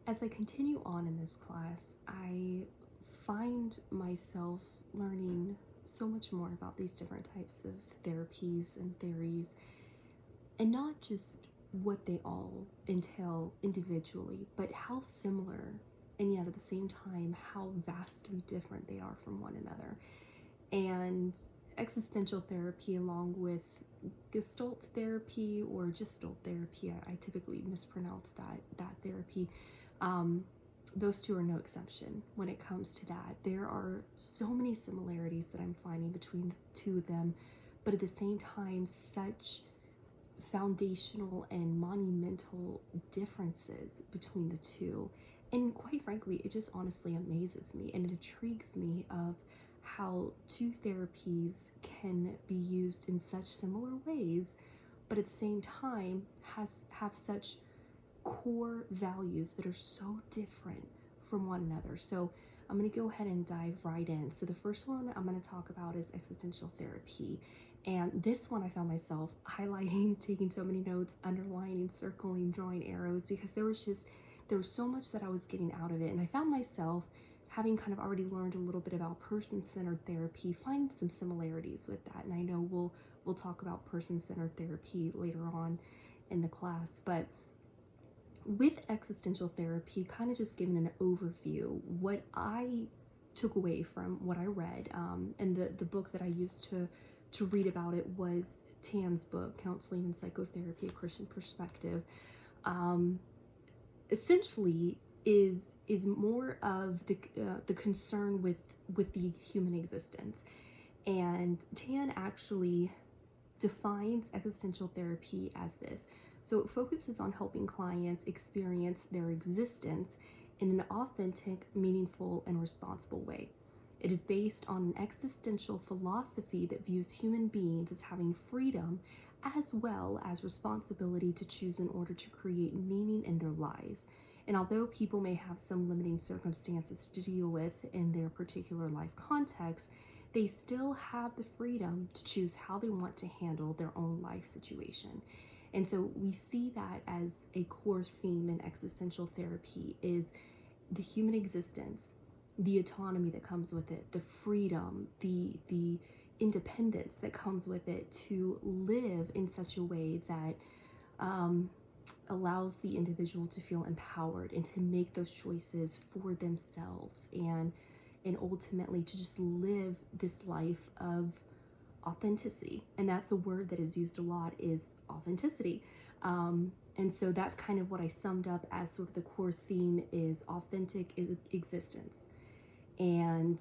As I continue on in this class, I find myself learning so much more about these different types of therapies and theories, and not just what they all entail individually, but how similar and yet at the same time how vastly different they are from one another. And existential therapy, along with Gestalt therapy or Gestalt therapy, I typically mispronounce that therapy. Um, those two are no exception when it comes to that. There are so many similarities that I'm finding between the two of them, but at the same time, such foundational and monumental differences between the two. And quite frankly, it just honestly amazes me and it intrigues me of how two therapies can be used in such similar ways, but at the same time have such core values that are so different from one another. So I'm going to go ahead and dive right in. So the first one I'm going to talk about is existential therapy. And this one I found myself highlighting, taking so many notes, underlining, circling, drawing arrows, because there was so much that I was getting out of it. And I found myself having kind of already learned a little bit about person-centered therapy, finding some similarities with that. And I know we'll talk about person-centered therapy later on in the class, but with existential therapy, kind of just giving an overview, what I took away from what I read, and the book that I used to read about it was Tan's book, Counseling and Psychotherapy: A Christian Perspective. Um, Essentially, is more of the concern with the human existence, and Tan actually defines existential therapy as this. So it focuses on helping clients experience their existence in an authentic, meaningful, and responsible way. It is based on an existential philosophy that views human beings as having freedom as well as responsibility to choose in order to create meaning in their lives. And although people may have some limiting circumstances to deal with in their particular life context, they still have the freedom to choose how they want to handle their own life situation. And so we see that as a core theme in existential therapy is the human existence, the autonomy that comes with it, the freedom, the independence that comes with it to live in such a way that allows the individual to feel empowered and to make those choices for themselves, and ultimately to just live this life of authenticity. And that's a word that is used a lot, is authenticity. And so that's kind of what I summed up as sort of the core theme, is authentic existence. And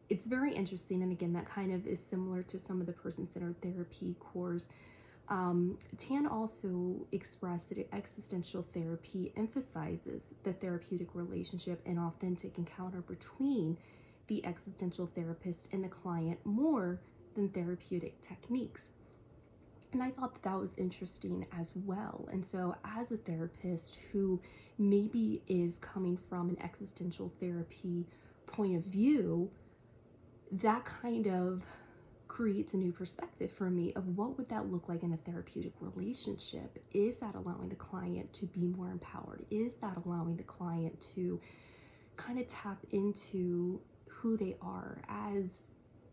it's very interesting. And again, that kind of is similar to some of the person-centered therapy cores. Tan also expressed that existential therapy emphasizes the therapeutic relationship and authentic encounter between the existential therapist and the client more than therapeutic techniques. And I thought that was interesting as well. And so, as a therapist who maybe is coming from an existential therapy point of view, that kind of creates a new perspective for me of what would that look like in a therapeutic relationship. Is that allowing the client to be more empowered? Is that allowing the client to kind of tap into who they are, as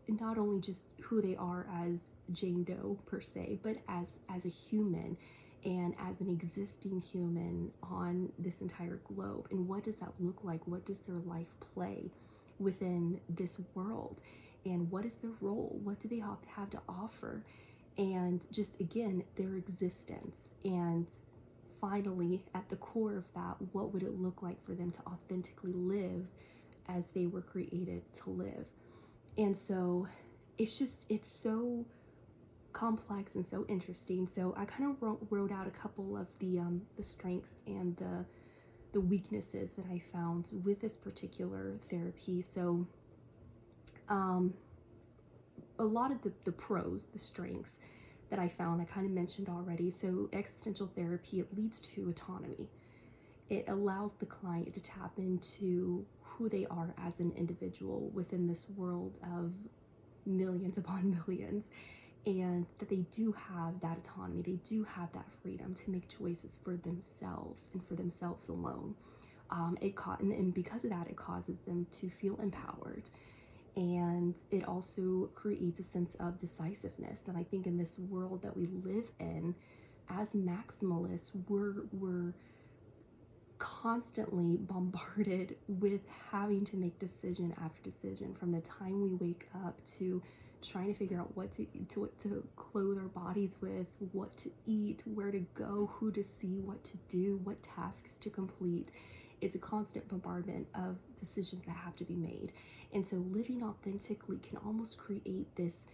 not only just who they are as Jane Doe per se, but as a human and as an existing human on this entire globe? And what does that look like? What does their life play within this world? And what is their role? What do they have to offer? And just again, their existence. And finally, at the core of that, what would it look like for them to authentically live as they were created to live? And so it's so complex and so interesting. So I kind of wrote out a couple of the strengths and the weaknesses that I found with this particular therapy. So a lot of the pros, the strengths that I found, I kind of mentioned already. So existential therapy, it leads to autonomy. It allows the client to tap into who they are as an individual within this world of millions upon millions, and that they do have that autonomy, they do have that freedom to make choices for themselves and for themselves alone. And because of that, it causes them to feel empowered, and it also creates a sense of decisiveness. And I think in this world that we live in, as maximalists, we're constantly bombarded with having to make decision after decision, from the time we wake up to trying to figure out what to clothe our bodies with, what to eat, where to go, who to see, what to do, what tasks to complete. It's a constant bombardment of decisions that have to be made. And so living authentically can almost create this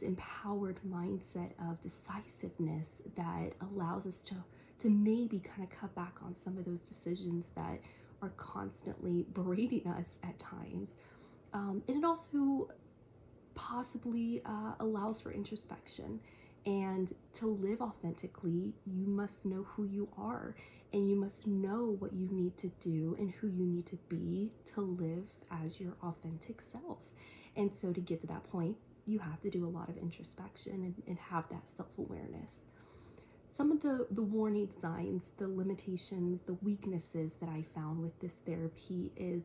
empowered mindset of decisiveness that allows us to maybe kind of cut back on some of those decisions that are constantly berating us at times. And it also possibly allows for introspection. And to live authentically, you must know who you are, and you must know what you need to do and who you need to be to live as your authentic self. And so to get to that point, you have to do a lot of introspection and have that self-awareness. Some of the warning signs, the limitations, the weaknesses that I found with this therapy is,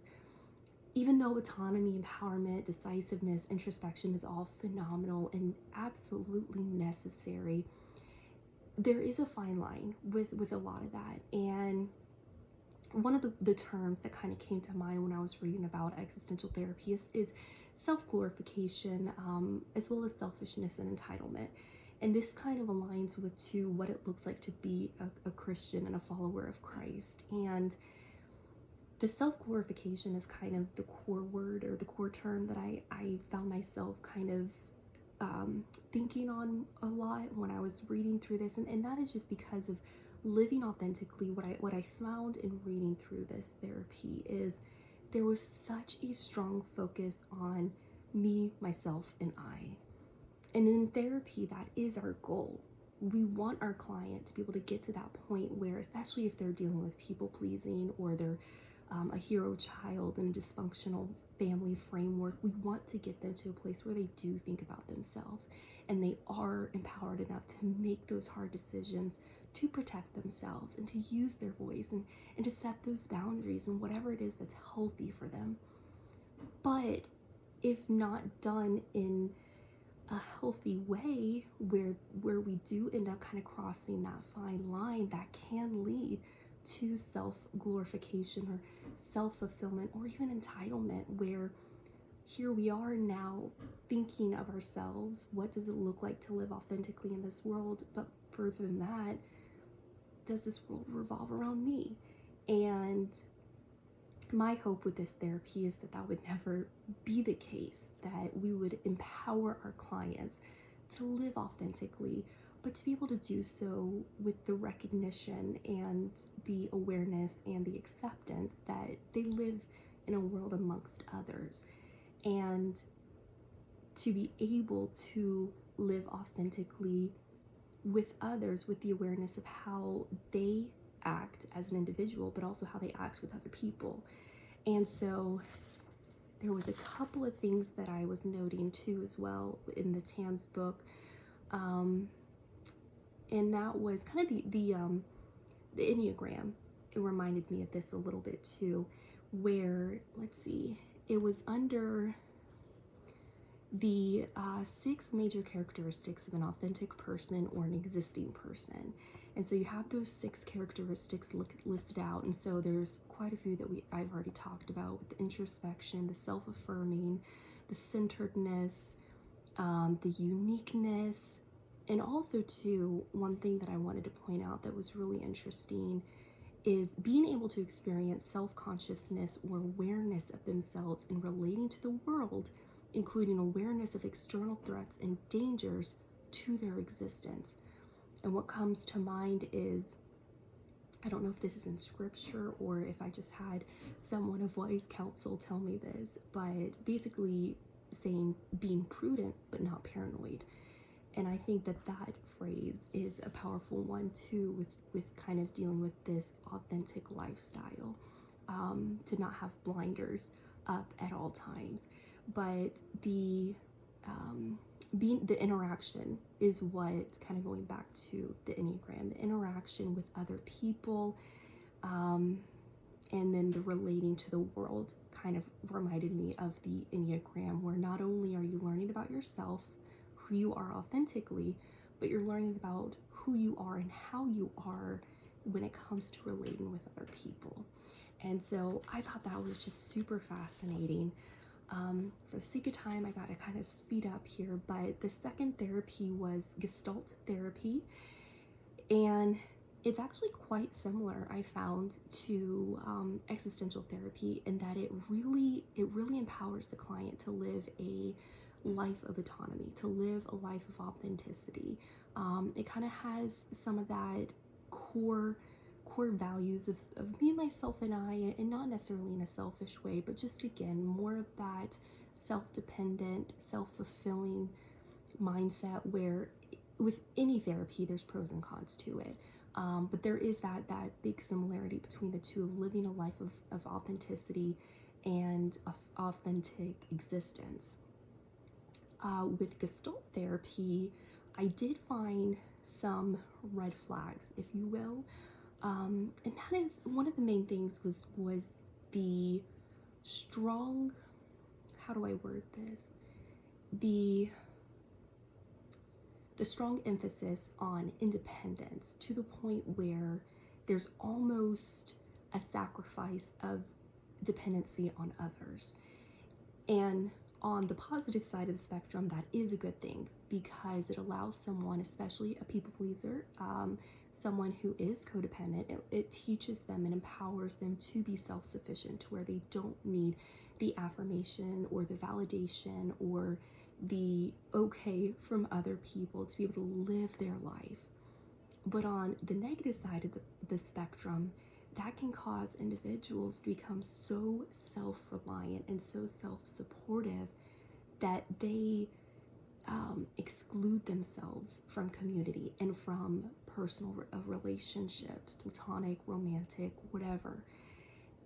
even though autonomy, empowerment, decisiveness, introspection is all phenomenal and absolutely necessary, there is a fine line with a lot of that. And one of the terms that kind of came to mind when I was reading about existential therapy is self-glorification, as well as selfishness and entitlement. And this kind of aligns with to what it looks like to be a Christian and a follower of Christ. And the self-glorification is kind of the core word, or the core term that I found myself kind of thinking on a lot when I was reading through this. And that is just because of living authentically. What I found in reading through this therapy is there was such a strong focus on me, myself, and I. And in therapy, that is our goal. We want our client to be able to get to that point where, especially if they're dealing with people pleasing, or they're a hero child in a dysfunctional family framework, we want to get them to a place where they do think about themselves and they are empowered enough to make those hard decisions to protect themselves and to use their voice and to set those boundaries and whatever it is that's healthy for them. But if not done in a healthy way, where we do end up kind of crossing that fine line, that can lead to self-glorification or self-fulfillment, or even entitlement, where here we are now thinking of ourselves, what does it look like to live authentically in this world? But further than that, does this world revolve around me? And my hope with this therapy is that would never be the case, that we would empower our clients to live authentically, but to be able to do so with the recognition and the awareness and the acceptance that they live in a world amongst others, and to be able to live authentically with others, with the awareness of how they act as an individual, but also how they act with other people. And so there was a couple of things that I was noting too as well in the Tan's book, and that was kind of the Enneagram. It reminded me of this a little bit too, where, let's see, it was under the 6 major characteristics of an authentic person or an existing person. And so you have those 6 characteristics listed out. And so there's quite a few that I've already talked about, with the introspection, the self-affirming, the centeredness, the uniqueness. And also too, one thing that I wanted to point out that was really interesting is being able to experience self-consciousness or awareness of themselves in relating to the world, including awareness of external threats and dangers to their existence. And what comes to mind is, I don't know if this is in scripture or if I just had someone of wise counsel tell me this, but basically saying being prudent but not paranoid. And I think that phrase is a powerful one too, with kind of dealing with this authentic lifestyle, to not have blinders up at all times. But the interaction is what, kind of going back to the Enneagram, the interaction with other people, And then the relating to the world kind of reminded me of the Enneagram, where not only are you learning about yourself, who you are authentically, but you're learning about who you are and how you are when it comes to relating with other people. And so I thought that was just super fascinating. For the sake of time, I got to kind of speed up here, but the second therapy was Gestalt therapy. And it's actually quite similar, I found, to existential therapy, in that it really empowers the client to live a life of autonomy, to live a life of authenticity. It kind of has some of that core values of me, myself, and I, and not necessarily in a selfish way, but just again, more of that self-dependent, self-fulfilling mindset, where with any therapy, there's pros and cons to it. But there is that big similarity between the two, of living a life of authenticity and of authentic existence. With Gestalt therapy, I did find some red flags, if you will. And that is one of the main things was the strong, how do I word this? The strong emphasis on independence, to the point where there's almost a sacrifice of dependency on others. And on the positive side of the spectrum, that is a good thing, because it allows someone, especially a people pleaser, someone who is codependent, it teaches them and empowers them to be self-sufficient, to where they don't need the affirmation or the validation or the okay from other people to be able to live their life. But on the negative side of the spectrum, that can cause individuals to become so self-reliant and so self-supportive that they exclude themselves from community and from personal relationships, platonic, romantic, whatever.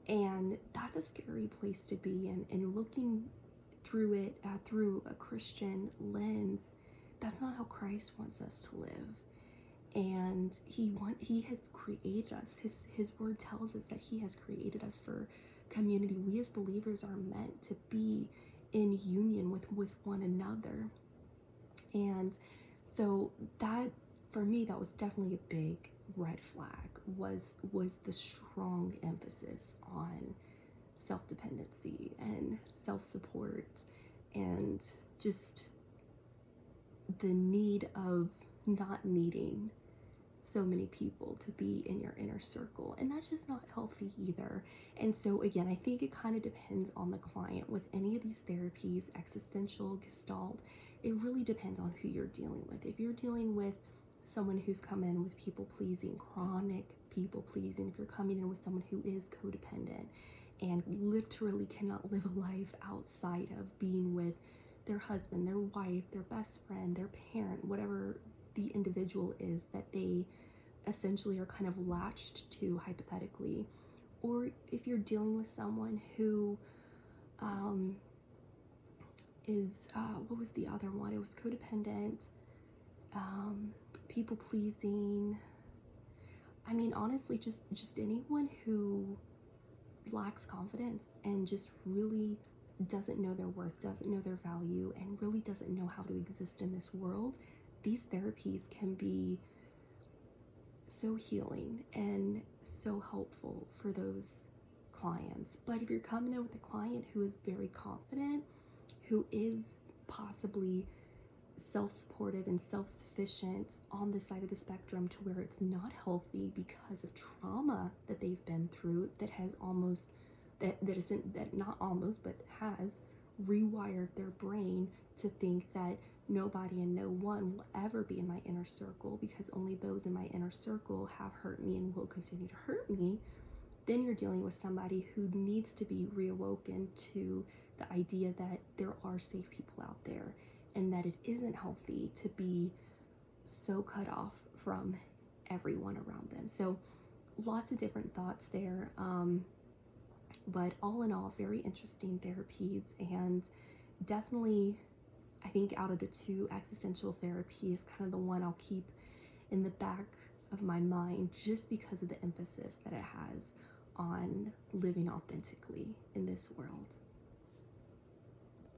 And that's a scary place to be in. And looking through it through a Christian lens, that's not how Christ wants us to live. And he has created us. His word tells us that he has created us for community. We as believers are meant to be in union with one another. And so that, for me, that was definitely a big red flag, was the strong emphasis on self-dependency and self-support, and just the need of not needing so many people to be in your inner circle. And that's just not healthy either. And so again, I think it kind of depends on the client with any of these therapies, existential, Gestalt. It really depends on who you're dealing with. If you're dealing with someone who's come in with people pleasing, chronic people pleasing, if you're coming in with someone who is codependent and literally cannot live a life outside of being with their husband, their wife, their best friend, their parent, whatever the individual is that they essentially are kind of latched to, hypothetically. Or if you're dealing with someone who is what was the other one? It was codependent, people pleasing. I mean, honestly, just anyone who lacks confidence and just really doesn't know their worth, doesn't know their value, and really doesn't know how to exist in this world. These therapies can be so healing and so helpful for those clients. But if you're coming in with a client who is very confident, who is possibly self-supportive and self-sufficient on the side of the spectrum, to where it's not healthy because of trauma that they've been through, that has almost, that isn't, that not almost, but has rewired their brain to think that nobody and no one will ever be in my inner circle, because only those in my inner circle have hurt me and will continue to hurt me. Then you're dealing with somebody who needs to be reawoken to the idea that there are safe people out there, and that it isn't healthy to be so cut off from everyone around them. So lots of different thoughts there. But all in all, very interesting therapies, and definitely, I think out of the two, existential therapy is kind of the one I'll keep in the back of my mind, just because of the emphasis that it has on living authentically in this world.